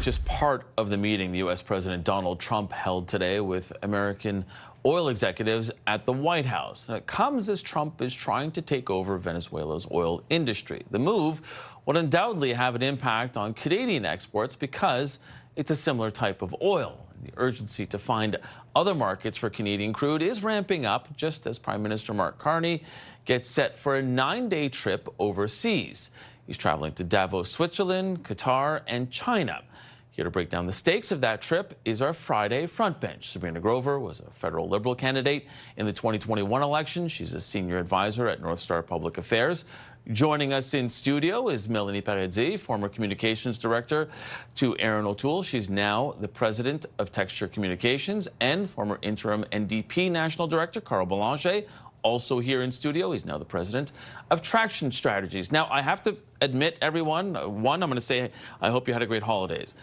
just part of the meeting the U.S. President Donald Trump held today with American oil executives at the White House. Now, it comes as Trump is trying to take over Venezuela's oil industry. The move would undoubtedly have an impact on Canadian exports because it's a similar type of oil. The urgency to find other markets for Canadian crude is ramping up just as Prime Minister Mark Carney gets set for a 9-day trip overseas. He's traveling to Davos, Switzerland, Qatar, and China. Here to break down the stakes of that trip is our Friday front bench. Sabrina Grover was a federal Liberal candidate in the 2021 election. She's a senior advisor at North Star Public Affairs. Joining us in studio is Melanie Paradis, former communications director to Aaron O'Toole. She's now the president of Texture Communications, and former interim NDP national director Carl Belanger. Also here in studio, he's now the president of Traction Strategies. Now, I have to admit, everyone, I'm going to say I hope you had a great holidays.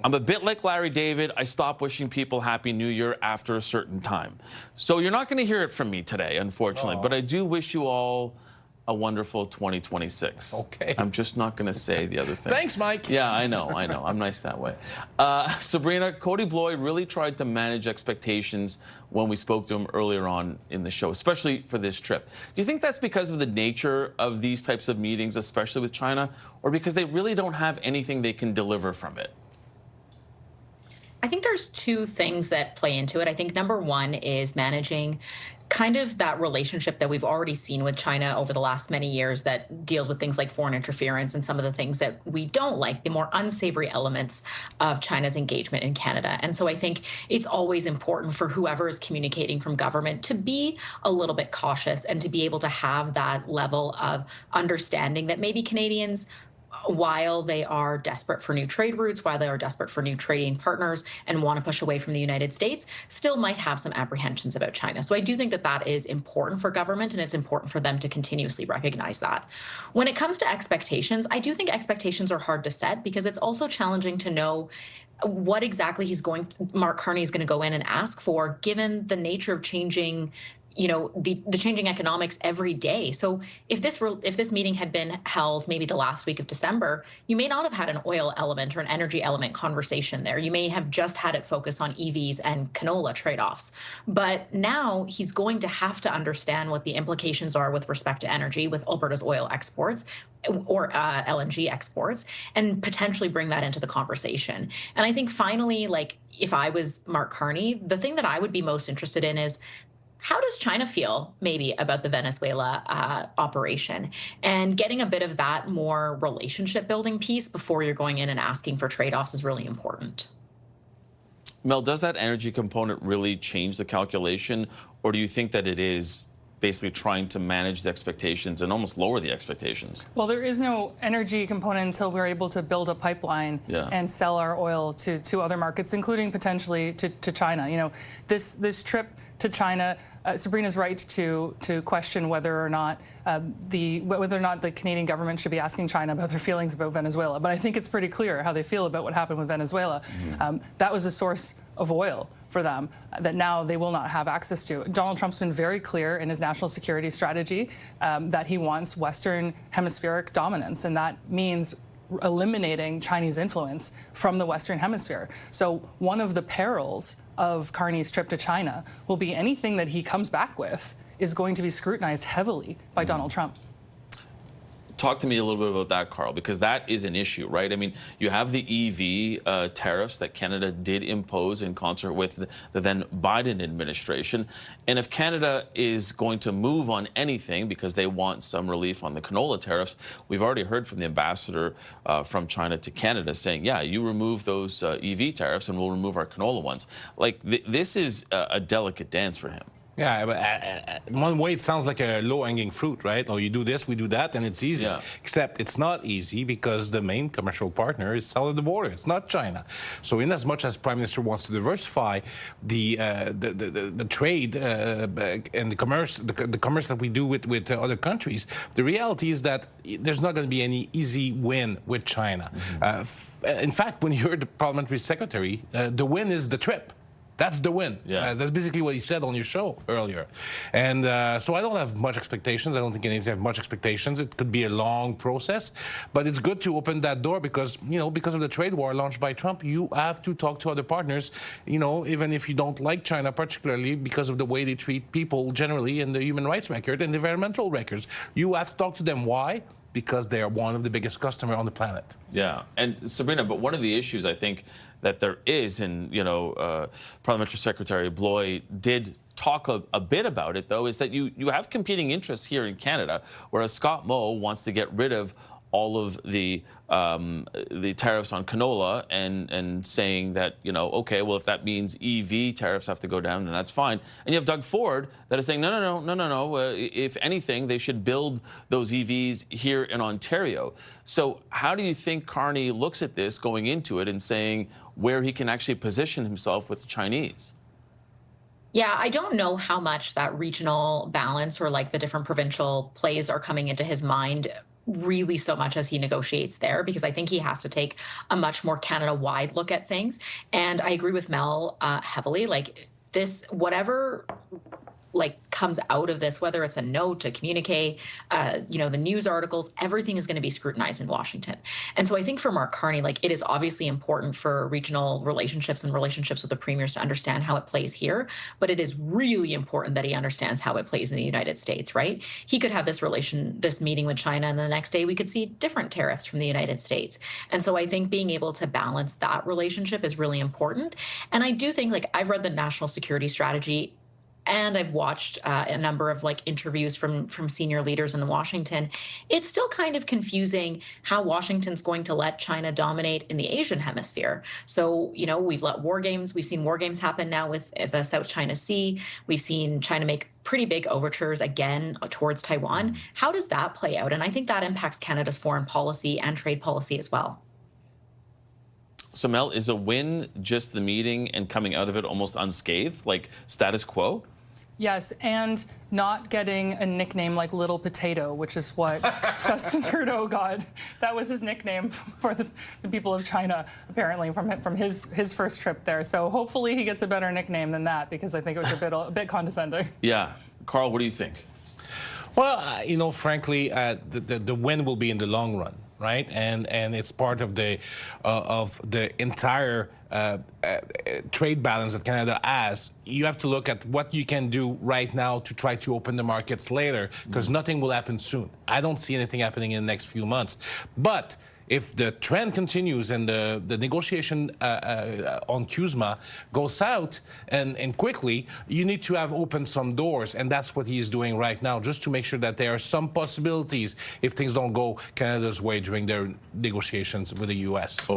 I'm a bit like Larry David. I stopped wishing people Happy New Year after a certain time. So you're not going to hear it from me today, unfortunately. But I do wish you all a wonderful 2026. Okay. I'm just not going to say the other thing. Thanks, Mike. Yeah, I know. I'm nice that way. Sabrina, Cody Bloy really tried to manage expectations when we spoke to him earlier on in the show, especially for this trip. Do you think that's because of the nature of these types of meetings, especially with China, or because they really don't have anything they can deliver from it? I think there's two things that play into it. I think number one is managing kind of that relationship that we've already seen with China over the last many years that deals with things like foreign interference and some of the things that we don't like, the more unsavory elements of China's engagement in Canada. And so I think it's always important for whoever is communicating from government to be a little bit cautious and to be able to have that level of understanding that maybe Canadians, while they are desperate for new trade routes, while they are desperate for new trading partners and want to push away from the United States, still might have some apprehensions about China. So I do think that that is important for government, and it's important for them to continuously recognize that. When it comes to expectations, I do think expectations are hard to set because it's also challenging to know what exactly Mark Carney is going to go in and ask for, given the nature of changing the changing economics every day. So if this meeting had been held maybe the last week of December, you may not have had an oil element or an energy element conversation there. You may have just had it focus on EVs and canola trade-offs. But now he's going to have to understand what the implications are with respect to energy, with Alberta's oil exports or LNG exports, and potentially bring that into the conversation. And I think finally, like if I was Mark Carney, the thing that I would be most interested in is, how does China feel maybe about the Venezuela operation? And getting a bit of that more relationship building piece before you're going in and asking for trade-offs is really important. Mel, does that energy component really change the calculation, or do you think that it is basically trying to manage the expectations and almost lower the expectations? Well, there is no energy component until we're able to build a pipeline and sell our oil to other markets, including potentially to China. You know, this trip to China, Sabrina's right to question whether or not the Canadian government should be asking China about their feelings about Venezuela. But I think it's pretty clear how they feel about what happened with Venezuela. That was a source of oil for them that now they will not have access to. Donald Trump's been very clear in his national security strategy that he wants Western hemispheric dominance, and that means eliminating Chinese influence from the Western Hemisphere. So one of the perils of Carney's trip to China will be anything that he comes back with is going to be scrutinized heavily by Donald Trump. Talk to me a little bit about that, Carl, because that is an issue, right? I mean, you have the EV tariffs that Canada did impose in concert with the then Biden administration. And if Canada is going to move on anything because they want some relief on the canola tariffs, we've already heard from the ambassador from China to Canada saying, yeah, you remove those EV tariffs and we'll remove our canola ones. Like, this is a delicate dance for him. Yeah, but one way it sounds like a low-hanging fruit, right? Oh, you do this, we do that, and it's easy. Yeah. Except it's not easy because the main commercial partner is south of the border. It's not China. So in as much as Prime Minister wants to diversify the trade and the commerce that we do with other countries, the reality is that there's not going to be any easy win with China. In fact, when you heard the parliamentary secretary, the win is the trip. That's the win. Yeah. That's basically what he said on your show earlier. And so I don't have much expectations. I don't think Canadians have much expectations. It could be a long process, but it's good to open that door because, because of the trade war launched by Trump, you have to talk to other partners, even if you don't like China particularly because of the way they treat people generally in the human rights record and the environmental records. You have to talk to them. Why? Because they are one of the biggest customers on the planet. Yeah, and Sabrina, but one of the issues I think that there is, and Parliamentary Secretary Bloy did talk a bit about it, though, is that you have competing interests here in Canada, whereas Scott Moe wants to get rid of all of the tariffs on canola and saying that, okay, well, if that means EV tariffs have to go down, then that's fine. And you have Doug Ford that is saying, no. If anything, they should build those EVs here in Ontario. So how do you think Carney looks at this going into it and saying where he can actually position himself with the Chinese? Yeah, I don't know how much that regional balance or like the different provincial plays are coming into his mind really so much as he negotiates there, because I think he has to take a much more Canada-wide look at things. And I agree with Mel heavily. Like this, whatever comes out of this, whether it's a note, to communique, the news articles, everything is going to be scrutinized in Washington. And so I think for Mark Carney, it is obviously important for regional relationships and relationships with the premiers to understand how it plays here, but it is really important that he understands how it plays in the United States, right? He could have this meeting with China, and the next day we could see different tariffs from the United States. And so I think being able to balance that relationship is really important. And I do think, I've read the national security strategy, and I've watched a number of interviews from senior leaders in Washington. It's still kind of confusing how Washington's going to let China dominate in the Asian hemisphere. So, we've seen war games happen now with the South China Sea. We've seen China make pretty big overtures again towards Taiwan. How does that play out? And I think that impacts Canada's foreign policy and trade policy as well. So, Mel, is a win just the meeting and coming out of it almost unscathed, like status quo? Yes, and not getting a nickname like Little Potato, which is what Justin Trudeau got. That was his nickname for the people of China, apparently, from his first trip there. So hopefully he gets a better nickname than that, because I think it was a bit condescending. Yeah. Carl, what do you think? Well, frankly, the win will be in the long run, right? And it's part of the entire trade balance that Canada has. You have to look at what you can do right now to try to open the markets later, because nothing will happen soon. I don't see anything happening in the next few months. But if the trend continues and the negotiation on CUSMA goes south and quickly, you need to have opened some doors, and that's what he's doing right now, just to make sure that there are some possibilities if things don't go Canada's way during their negotiations with the U.S.